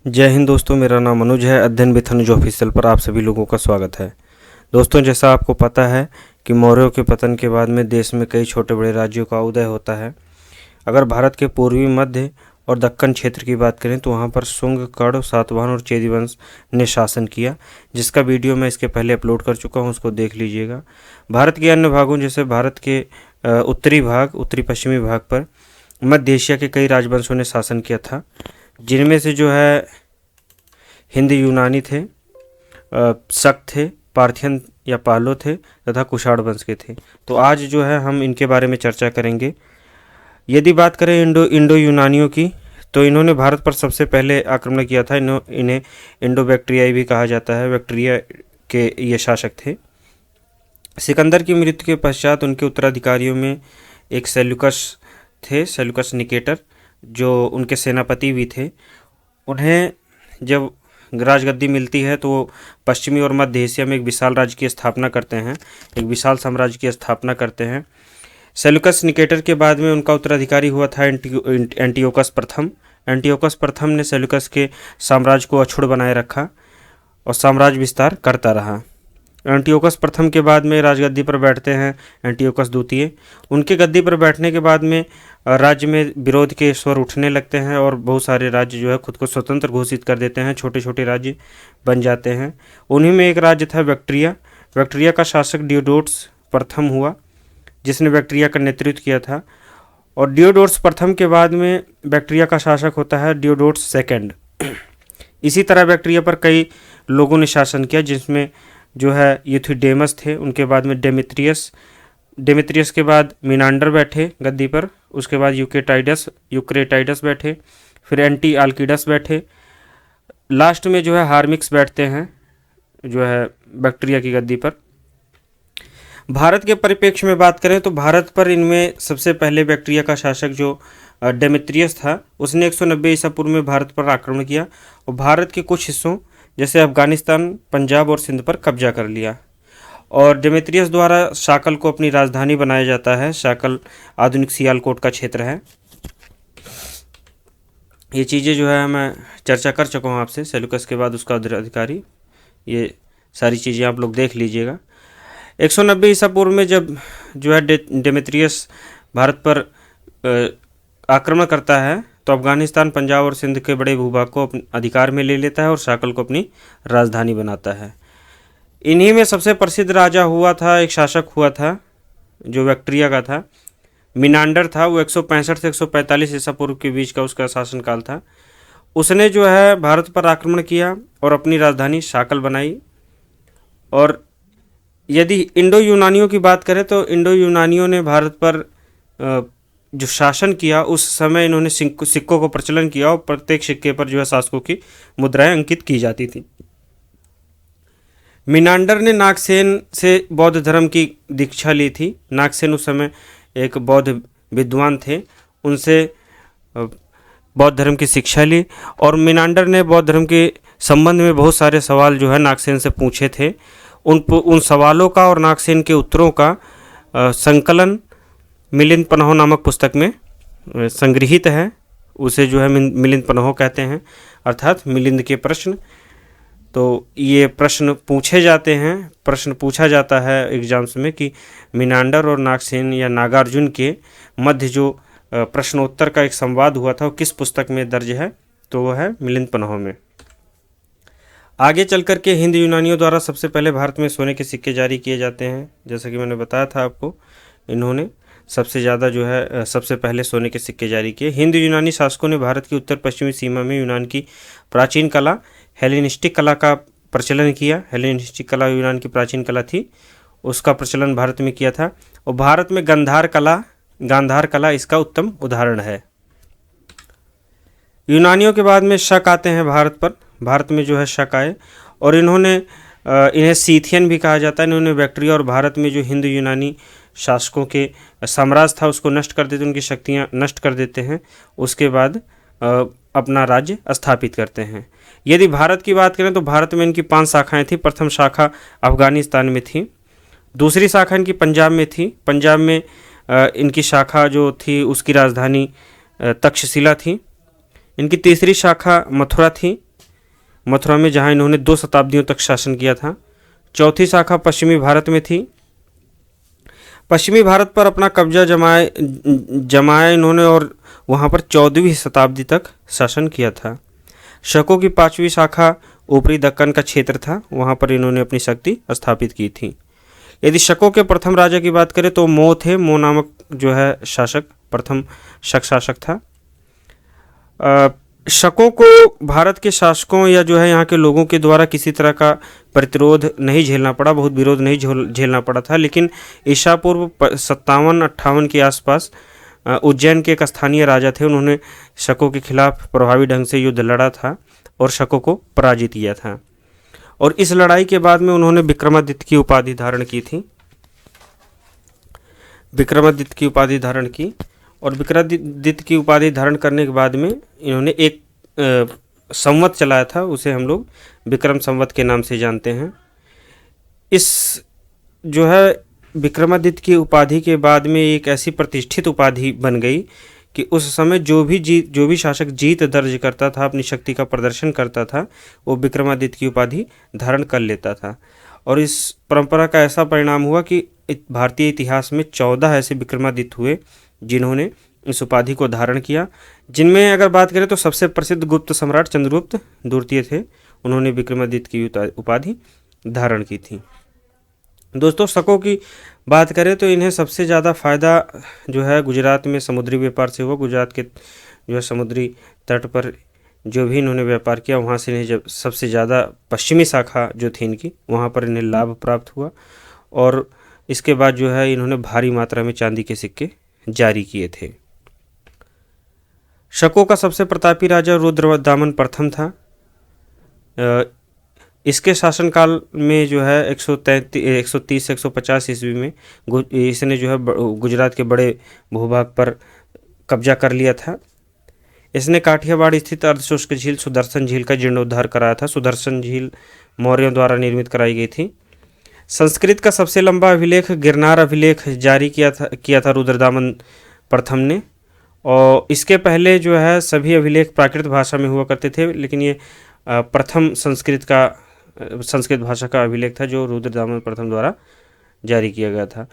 जय हिंद दोस्तों, मेरा नाम अनुज है। अध्ययन विथ अनुज ऑफिशियल पर आप सभी लोगों का स्वागत है। दोस्तों, जैसा आपको पता है कि मौर्यों के पतन के बाद में देश में कई छोटे बड़े राज्यों का उदय होता है। अगर भारत के पूर्वी, मध्य और दक्कन क्षेत्र की बात करें तो वहाँ पर शुंग, कर्ण, सातवाहन और चेदी वंश ने शासन किया, जिसका वीडियो मैं इसके पहले अपलोड कर चुका हूँ, उसको देख लीजिएगा। भारत के अन्य भागों जैसे भारत के उत्तरी भाग, उत्तरी पश्चिमी भाग पर मध्य एशिया के कई राजवंशों ने शासन किया था, जिनमें से जो है हिंद यूनानी थे, शक थे, पार्थियन या पालो थे तथा कुषाण वंश के थे। तो आज जो है हम इनके बारे में चर्चा करेंगे। यदि बात करें इंडो यूनानियों की, तो इन्होंने भारत पर सबसे पहले आक्रमण किया था। इन्हें इंडो बैक्ट्रियाई भी कहा जाता है। बैक्ट्रिया के ये शासक थे। सिकंदर की मृत्यु के पश्चात उनके उत्तराधिकारियों में एक सेल्यूकस थे, सेल्यूकस निकेटर, जो उनके सेनापति भी थे। उन्हें जब राजगद्दी मिलती है तो वो पश्चिमी और मध्य एशिया में एक विशाल राज्य की स्थापना करते हैं, एक विशाल साम्राज्य की स्थापना करते हैं। सेल्यूकस निकेटर के बाद में उनका उत्तराधिकारी हुआ था एंटियोकस प्रथम। एंटियोकस प्रथम ने सेल्यूकस के साम्राज्य को अक्षुण्ण बनाए रखा और साम्राज्य विस्तार करता रहा। एंटियोकस प्रथम के बाद में राजगद्दी पर बैठते हैं एंटियोकस द्वितीय। उनके गद्दी पर बैठने के बाद में राज्य में विरोध के स्वर उठने लगते हैं और बहुत सारे राज्य जो है खुद को स्वतंत्र घोषित कर देते हैं, छोटे छोटे राज्य बन जाते हैं। उन्हीं में एक राज्य था बैक्ट्रिया। बैक्ट्रिया का शासक डियोडोटस प्रथम हुआ, जिसने बैक्ट्रिया का नेतृत्व किया था। और डियोडोटस प्रथम के बाद में बैक्ट्रिया का शासक होता है डियोडोटस सेकेंड। इसी तरह बैक्ट्रिया पर कई लोगों ने शासन किया, जिसमें जो है यूथिडेमस थे। उनके बाद में डेमेत्रियस के बाद मिनांडर बैठे गद्दी पर। उसके बाद यूक्रेटाइडस बैठे, फिर एंटी आल्किडस बैठे। लास्ट में जो है हार्मिक्स बैठते हैं, जो है बैक्ट्रिया की गद्दी पर। भारत के परिप्रेक्ष्य में बात करें तो भारत पर इनमें सबसे पहले बैक्ट्रिया का शासक जो डेमेत्रियस था, उसने 190 ईसा पूर्व में भारत पर आक्रमण किया और भारत के कुछ हिस्सों जैसे अफगानिस्तान, पंजाब और सिंध पर कब्जा कर लिया। और डेमेत्रियस द्वारा शाकल को अपनी राजधानी बनाया जाता है। शाकल आधुनिक सियालकोट का क्षेत्र है। ये चीज़ें जो है मैं चर्चा कर चुका हूँ आपसे। सेल्यूकस के बाद उसका उत्तराधिकारी, ये सारी चीज़ें आप लोग देख लीजिएगा। 190 ईसा पूर्व में जब जो है डेमेत्रियस भारत पर आक्रमण करता है तो अफगानिस्तान, पंजाब और सिंध के बड़े भूभाग को अपने अधिकार में ले लेता है और शाकल को अपनी राजधानी बनाता है। इन्हीं में सबसे प्रसिद्ध राजा हुआ था, एक शासक हुआ था जो बैक्ट्रिया का था, मिनांडर था। वो 165 से 145 ईसा पूर्व के बीच का उसका शासनकाल था। उसने जो है भारत पर आक्रमण किया और अपनी राजधानी शाकल बनाई। और यदि इंडो यूनानियों की बात करें तो इंडो यूनानियों ने भारत पर जो शासन किया, उस समय इन्होंने सिक्कों को प्रचलन किया और प्रत्येक सिक्के पर जो है शासकों की मुद्राएं अंकित की जाती थी। मिनांडर ने नागसेन से बौद्ध धर्म की दीक्षा ली थी। नागसेन उस समय एक बौद्ध विद्वान थे, उनसे बौद्ध धर्म की शिक्षा ली और मिनांडर ने बौद्ध धर्म के संबंध में बहुत सारे सवाल जो है नागसेन से पूछे थे। उन सवालों का और नागसेन के उत्तरों का संकलन मिलिंद पन्हो नामक पुस्तक में संग्रहित है। उसे जो है मिलिंद पन्हो कहते हैं, अर्थात मिलिंद के प्रश्न। तो ये प्रश्न पूछे जाते हैं, प्रश्न पूछा जाता है एग्जाम्स में कि मिनांडर और नागसेन या नागार्जुन के मध्य जो प्रश्नोत्तर का एक संवाद हुआ था वो किस पुस्तक में दर्ज है, तो वो है मिलिंद पन्हो में। आगे चल कर के हिंद यूनानियों द्वारा सबसे पहले भारत में सोने के सिक्के जारी किए जाते हैं। जैसा कि मैंने बताया था आपको, इन्होंने सबसे ज़्यादा जो है सबसे पहले सोने के सिक्के जारी किए। हिंद यूनानी शासकों ने भारत की उत्तर पश्चिमी सीमा में यूनान की प्राचीन कला, हेलेनिस्टिक कला का प्रचलन किया। हेलेनिस्टिक कला यूनान की प्राचीन कला थी, उसका प्रचलन भारत में किया था। और भारत में गांधार कला इसका उत्तम उदाहरण है। यूनानियों के बाद में शक आते हैं भारत पर। भारत में जो है शक आए और इन्हें सीथियन भी कहा जाता है। इन्होंने बैक्ट्रिया और भारत में जो हिंद यूनानी शासकों के साम्राज्य था उसको नष्ट कर देते, उनकी शक्तियाँ नष्ट कर देते हैं। उसके बाद अपना राज्य स्थापित करते हैं। यदि भारत की बात करें तो भारत में इनकी 5 शाखाएं थी। प्रथम शाखा अफगानिस्तान में थी, दूसरी शाखा इनकी पंजाब में थी। पंजाब में इनकी शाखा जो थी उसकी राजधानी तक्षशिला थी। इनकी तीसरी शाखा मथुरा थी, मथुरा में, जहाँ इन्होंने 2 शताब्दियों तक शासन किया था। चौथी शाखा पश्चिमी भारत में थी। पश्चिमी भारत पर अपना कब्जा जमाया इन्होंने और वहाँ पर 14वीं शताब्दी तक शासन किया था। शकों की 5वीं शाखा ऊपरी दक्कन का क्षेत्र था, वहाँ पर इन्होंने अपनी शक्ति स्थापित की थी। यदि शकों के प्रथम राजा की बात करें तो मो थे। मो नामक जो है शासक प्रथम शक शासक था। शकों को भारत के शासकों या जो है यहाँ के लोगों के द्वारा किसी तरह का प्रतिरोध नहीं झेलना पड़ा, बहुत विरोध नहीं झेलना पड़ा था। लेकिन ईसा पूर्व 57-58 के आसपास उज्जैन के एक स्थानीय राजा थे, उन्होंने शकों के खिलाफ प्रभावी ढंग से युद्ध लड़ा था और शकों को पराजित किया था। और इस लड़ाई के बाद में उन्होंने विक्रमादित्य की उपाधि धारण की थी। विक्रमादित्य की उपाधि धारण की और विक्रमादित्य की उपाधि धारण करने के बाद में इन्होंने एक संवत चलाया था, उसे हम लोग विक्रम संवत के नाम से जानते हैं। इस जो है विक्रमादित्य की उपाधि के बाद में एक ऐसी प्रतिष्ठित उपाधि बन गई कि उस समय जो भी शासक जीत दर्ज करता था, अपनी शक्ति का प्रदर्शन करता था, वो विक्रमादित्य की उपाधि धारण कर लेता था। और इस परंपरा का ऐसा परिणाम हुआ कि भारतीय इतिहास में 14 ऐसे विक्रमादित्य हुए जिन्होंने इस उपाधि को धारण किया। जिनमें अगर बात करें तो सबसे प्रसिद्ध गुप्त सम्राट चंद्रगुप्त द्वितीय थे, उन्होंने विक्रमादित्य की उपाधि धारण की थी। दोस्तों, शकों की बात करें तो इन्हें सबसे ज़्यादा फ़ायदा जो है गुजरात में समुद्री व्यापार से हुआ। गुजरात के जो है समुद्री तट पर जो भी इन्होंने व्यापार किया, वहाँ से इन्हें जब सबसे ज़्यादा पश्चिमी शाखा जो थी इनकी, वहाँ पर इन्हें लाभ प्राप्त हुआ। और इसके बाद जो है इन्होंने भारी मात्रा में चांदी के सिक्के जारी किए थे। शकों का सबसे प्रतापी राजा रुद्रदामन प्रथम था। इसके शासनकाल में जो है 130 से 150 ईस्वी में इसने जो है गुजरात के बड़े भूभाग पर कब्जा कर लिया था। इसने काठियावाड़ स्थित अर्धशुष्क झील सुदर्शन झील का जीर्णोद्धार कराया था। सुदर्शन झील मौर्यों द्वारा निर्मित कराई गई थी। संस्कृत का सबसे लंबा अभिलेख गिरनार अभिलेख जारी किया था रुद्रदामन प्रथम ने। और इसके पहले जो है सभी अभिलेख प्राकृत भाषा में हुआ करते थे, लेकिन ये प्रथम संस्कृत भाषा का अभिलेख था जो रुद्रदामन प्रथम द्वारा जारी किया गया था।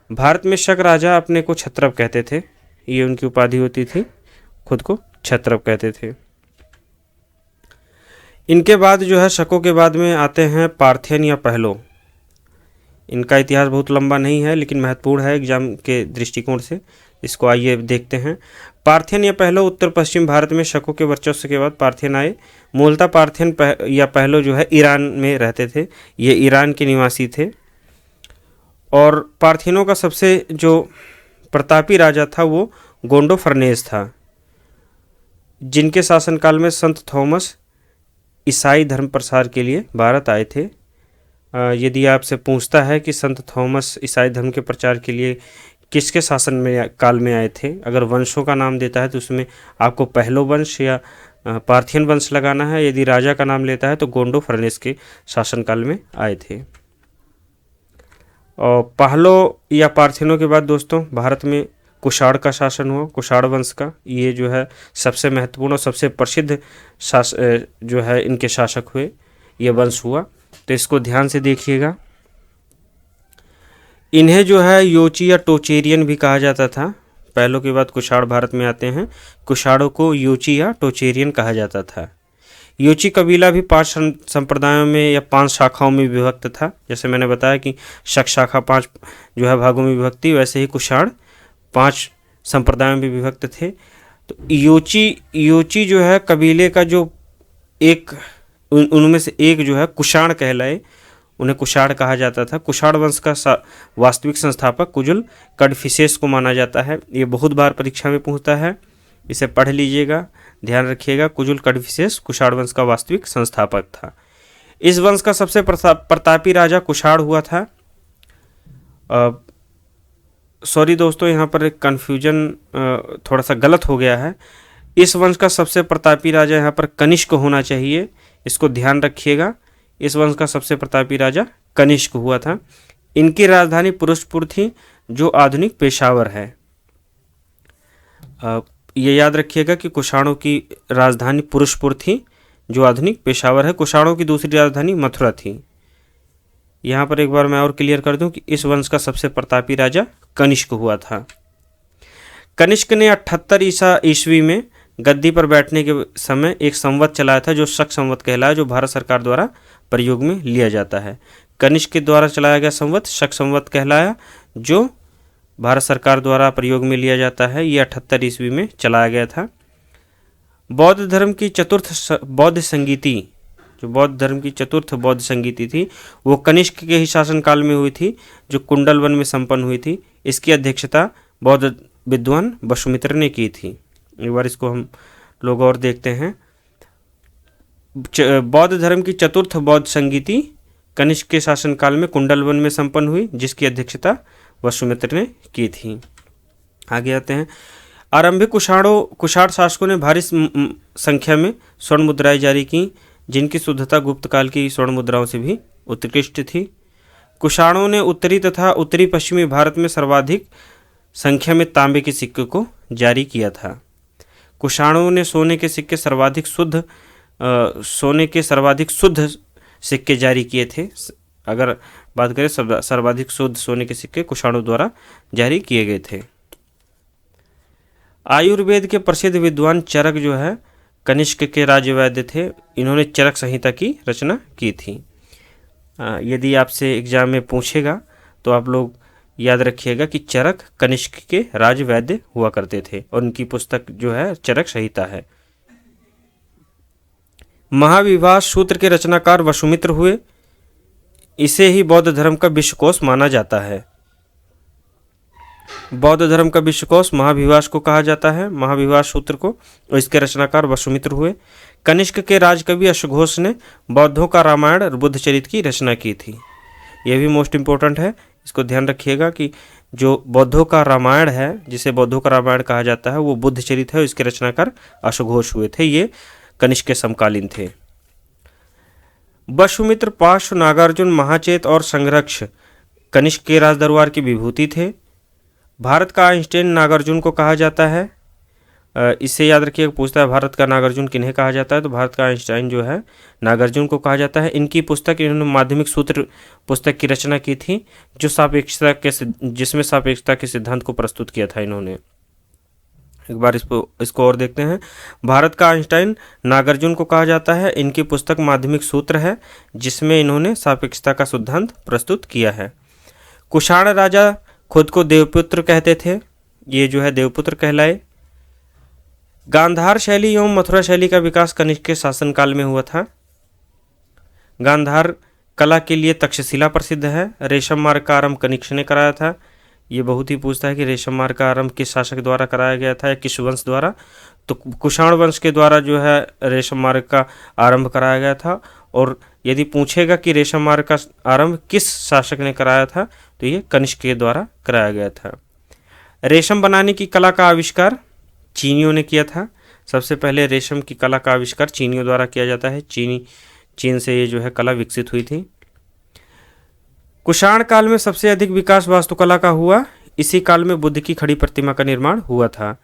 भारत में शक राजा अपने को क्षत्रप कहते थे, ये उनकी उपाधि होती थी, खुद को क्षत्रप कहते थे। इनके बाद जो है शकों के बाद में आते हैं पार्थियन या पहलो। इनका इतिहास बहुत लंबा नहीं है लेकिन महत्वपूर्ण है एग्जाम के दृष्टिकोण से, इसको आइए देखते हैं। पार्थियन या पहलो उत्तर पश्चिम भारत में शकों के वर्चस्व के बाद पार्थियन आए। मूलतः पार्थियन या पहलो जो है ईरान में रहते थे, ये ईरान के निवासी थे। और पार्थियनों का सबसे जो प्रतापी राजा था वो गोंडो फर्नेस था, जिनके शासनकाल में संत थॉमस ईसाई धर्म प्रसार के लिए भारत आए थे। यदि आपसे पूछता है कि संत थॉमस ईसाई धर्म के प्रचार के लिए किसके शासन में काल में आए थे, अगर वंशों का नाम देता है तो उसमें आपको पहलो वंश या पार्थियन वंश लगाना है। यदि राजा का नाम लेता है तो गोंडो फर्नेस के शासनकाल में आए थे। और पहलो या पार्थियनों के बाद दोस्तों भारत में कुषाण का शासन हुआ, कुषाण वंश का। ये जो है सबसे महत्वपूर्ण और सबसे प्रसिद्ध जो है इनके शासक हुए, ये वंश हुआ, तो इसको ध्यान से देखिएगा। इन्हें जो है योची या टोचेरियन भी कहा जाता था। पहलों के बाद कुषाण भारत में आते हैं, कुषाणों को योची या टोचेरियन कहा जाता था। योची कबीला भी 5 संप्रदायों में या 5 शाखाओं में विभक्त था। जैसे मैंने बताया कि शक शाखा 5 जो है भागों में विभक्त थी, वैसे ही कुषाण 5 संप्रदायों में विभक्त थे। तो योची जो है कबीले का जो एक उनमें से एक जो है कुषाण कहलाए, उन्हें कुषाण कहा जाता था। कुषाण वंश का वास्तविक संस्थापक कुजुल कडफिसेस को माना जाता है। ये बहुत बार परीक्षा में पूछता है, इसे पढ़ लीजिएगा, ध्यान रखिएगा। कुजुल कडफिसेस कुषाण वंश का वास्तविक संस्थापक था। इस वंश का सबसे प्रतापी राजा कुषाण हुआ था। सॉरी दोस्तों, यहाँ पर एक कन्फ्यूजन थोड़ा सा गलत हो गया है। इस वंश का सबसे प्रतापी राजा यहाँ पर कनिष्क होना चाहिए, इसको ध्यान रखिएगा। इस वंश का सबसे प्रतापी राजा कनिष्क हुआ था। इनकी राजधानी पुरुषपुर थी, जो आधुनिक पेशावर है। ये याद रखिएगा कि कुषाणों की राजधानी पुरुषपुर थी, जो आधुनिक पेशावर है। कुषाणों की दूसरी राजधानी मथुरा थी। यहाँ पर एक बार मैं और क्लियर कर दूं कि इस वंश का सबसे प्रतापी राजा कनिष्क हुआ था। कनिष्क ने 78 ईस्वी में गद्दी पर बैठने के समय एक संवत चलाया था जो शक संवत कहलाया, जो भारत सरकार द्वारा प्रयोग में लिया जाता है। कनिष्क के द्वारा चलाया गया संवत शक संवत कहलाया, जो भारत सरकार द्वारा प्रयोग में लिया जाता है। ये 78 ईस्वी में चलाया गया था। बौद्ध धर्म की चतुर्थ बौद्ध संगीति, जो बौद्ध धर्म की चतुर्थ बौद्ध संगीति थी, वो कनिष्क के ही शासनकाल में हुई थी, जो कुंडलवन में संपन्न हुई थी। इसकी अध्यक्षता बौद्ध विद्वान वसुमित्र ने की थी। एक बार इसको हम लोग और देखते हैं। बौद्ध धर्म की चतुर्थ बौद्ध संगीति कनिष्क के शासनकाल में कुंडलवन में संपन्न हुई, जिसकी अध्यक्षता वसुमित्र ने की थी। आगे आते हैं। आरंभिक कुषाण शासकों ने भारी संख्या में स्वर्ण मुद्राएं जारी की, जिनकी शुद्धता गुप्त काल की स्वर्ण मुद्राओं से भी उत्कृष्ट थी। कुषाणों ने उत्तरी तथा उत्तरी पश्चिमी भारत में सर्वाधिक संख्या में तांबे के सिक्के को जारी किया था। कुषाणों ने सोने के सर्वाधिक शुद्ध सिक्के जारी किए थे। अगर बात करें सर्वाधिक शुद्ध सोने के सिक्के कुषाणों द्वारा जारी किए गए थे। आयुर्वेद के प्रसिद्ध विद्वान चरक जो है कनिष्क के राजवैद्य थे। इन्होंने चरक संहिता की रचना की थी। यदि आपसे एग्जाम में पूछेगा तो आप लोग याद रखिएगा कि चरक कनिष्क के राजवैद्य हुआ करते थे और उनकी पुस्तक जो है चरक संहिता है। महाविभास सूत्र के रचनाकार वसुमित्र हुए। इसे ही बौद्ध धर्म का विश्वकोश माना जाता है। बौद्ध धर्म का विश्वकोश महाविभास को कहा जाता है, महाविभास सूत्र को, और इसके रचनाकार वसुमित्र हुए। कनिष्क के राजकवि अश्वघोष ने बौद्धों का रामायण और बुद्ध चरित्र की रचना की थी। यह भी मोस्ट इंपॉर्टेंट है, इसको ध्यान रखिएगा कि जो बौद्धों का रामायण है, जिसे बौद्धों का रामायण कहा जाता है, वो बुद्ध चरित्र है, इसके रचनाकार अश्वघोष हुए थे। ये कनिष्क के समकालीन थे। वसुमित्र, पार्श्व, नागार्जुन, महाचेत और संरक्ष कनिष्क के राजदरबार की विभूति थे। भारत का आइंस्टाइन नागार्जुन को कहा जाता है। इससे याद रखिए, पूछता है भारत का नागार्जुन किन्हें कहा जाता है, तो भारत का आइंस्टाइन जो है नागार्जुन को कहा जाता है। इनकी पुस्तक, इन्होंने माध्यमिक सूत्र पुस्तक की रचना की थी, जिसमें सापेक्षता के सिद्धांत को प्रस्तुत किया था इन्होंने। एक बार इसको और देखते हैं। भारत का आइंस्टाइन नागार्जुन को कहा जाता है। इनकी पुस्तक माध्यमिक सूत्र है, जिसमें इन्होंने सापेक्षता का सिद्धांत प्रस्तुत किया है। कुषाण राजा खुद को देवपुत्र कहते थे, ये जो है देवपुत्र कहलाए। गांधार शैली एवं मथुरा शैली का विकास कनिष्क के शासनकाल में हुआ था। गांधार कला के लिए तक्षशिला प्रसिद्ध है। रेशम मार्ग का आरंभ कनिष्क ने कराया था। ये बहुत ही पूछता है कि रेशम मार्ग का आरंभ किस शासक द्वारा कराया गया था या किस वंश द्वारा, तो कुषाण वंश के द्वारा जो है रेशम मार्ग का आरंभ कराया गया था। और यदि पूछेगा कि रेशम मार्ग का आरंभ किस शासक ने कराया था, तो ये कनिष्क के द्वारा कराया गया था। रेशम बनाने की कला का आविष्कार चीनियों ने किया था। सबसे पहले रेशम की कला का आविष्कार चीनियों द्वारा किया जाता है। चीन से ये जो है कला विकसित हुई थी। कुषाण काल में सबसे अधिक विकास वास्तुकला का हुआ। इसी काल में बुद्ध की खड़ी प्रतिमा का निर्माण हुआ था।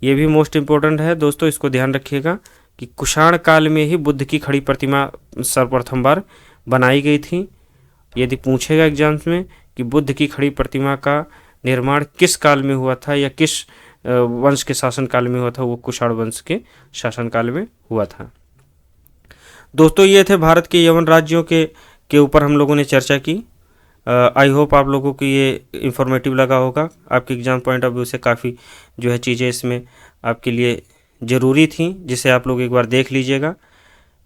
ये भी मोस्ट इंपॉर्टेंट है दोस्तों, इसको ध्यान रखिएगा कि कुषाण काल में ही बुद्ध की खड़ी प्रतिमा सर्वप्रथम बार बनाई गई थी। यदि पूछेगा एग्जाम्स में कि बुद्ध की खड़ी प्रतिमा का निर्माण किस काल में हुआ था या किस वंश के शासनकाल में हुआ था, वो कुषाण वंश के शासनकाल में हुआ था। दोस्तों, ये थे भारत के यवन राज्यों के ऊपर हम लोगों ने चर्चा की। आई होप आप लोगों को ये इंफॉर्मेटिव लगा होगा। आपके एग्जाम पॉइंट ऑफ व्यू से काफ़ी जो है चीज़ें इसमें आपके लिए ज़रूरी थी, जिसे आप लोग एक बार देख लीजिएगा।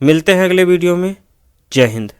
मिलते हैं अगले वीडियो में। जय हिंद।